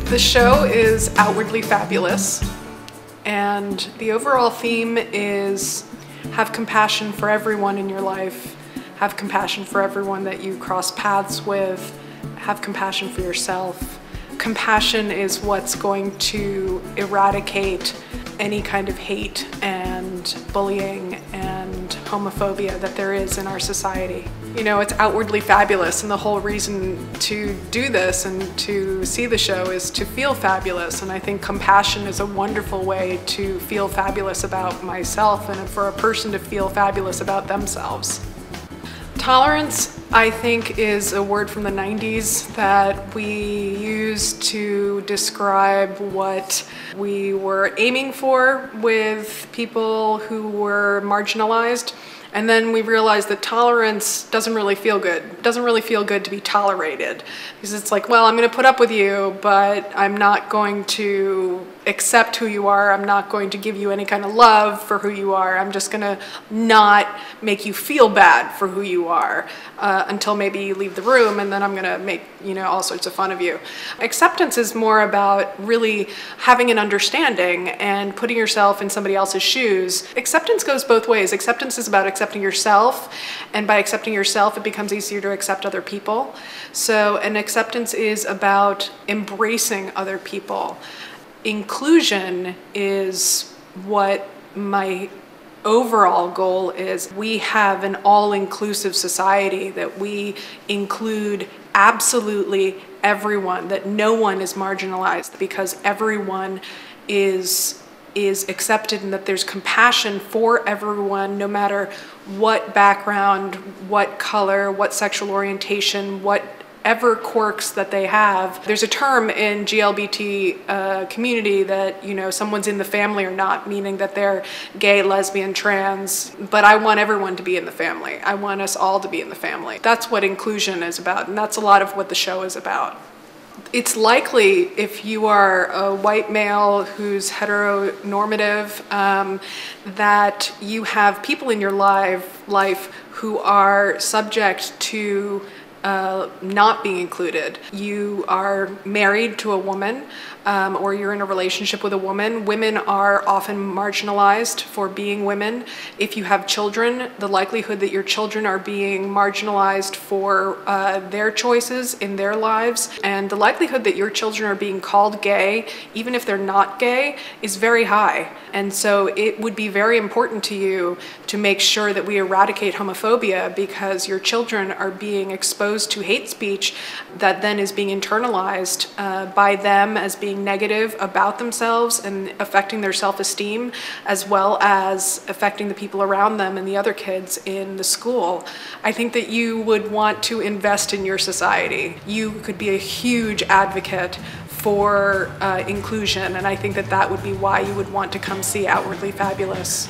The show is Outwardly Fabulous, and the overall theme is have compassion for everyone in your life, have compassion for everyone that you cross paths with, have compassion for yourself. Compassion is what's going to eradicate any kind of hate and bullying and homophobia that there is in our society. You know, it's outwardly fabulous, and the whole reason to do this and to see the show is to feel fabulous, and I think compassion is a wonderful way to feel fabulous about myself and for a person to feel fabulous about themselves. Tolerance, I think, is a word from the 90s that we use to describe what we were aiming for with people who were marginalized. And then we realized that tolerance doesn't really feel good. It doesn't really feel good to be tolerated. Because it's like, well, I'm going to put up with you, but I'm not going to accept who you are. I'm not going to give you any kind of love for who you are. I'm just going to not make you feel bad for who you are until maybe you leave the room, and then I'm going to make, all sorts of fun of you. Acceptance is more about really having an understanding and putting yourself in somebody else's shoes. Acceptance goes both ways. Acceptance is about accepting yourself, and by accepting yourself, it becomes easier to accept other people. So, and acceptance is about embracing other people. Inclusion is what my overall goal is. We have an all-inclusive society, that we include absolutely everyone, that no one is marginalized, because everyone is accepted, and that there's compassion for everyone, no matter what background, what color, what sexual orientation, whatever quirks that they have. There's a term in GLBT community that, someone's in the family or not, meaning that they're gay, lesbian, trans, but I want everyone to be in the family. I want us all to be in the family. That's what inclusion is about, and that's a lot of what the show is about. It's likely, if you are a white male who's heteronormative, that you have people in your life who are subject to not being included. You are married to a woman, or you're in a relationship with a woman. Women are often marginalized for being women. If you have children, the likelihood that your children are being marginalized for their choices in their lives, and the likelihood that your children are being called gay, even if they're not gay, is very high. And so it would be very important to you to make sure that we eradicate homophobia, because your children are being exposed to hate speech that then is being internalized by them as being negative about themselves and affecting their self-esteem, as well as affecting the people around them and the other kids in the school. I think that you would want to invest in your society. You could be a huge advocate for inclusion, and I think that that would be why you would want to come see Outwardly Fabulous.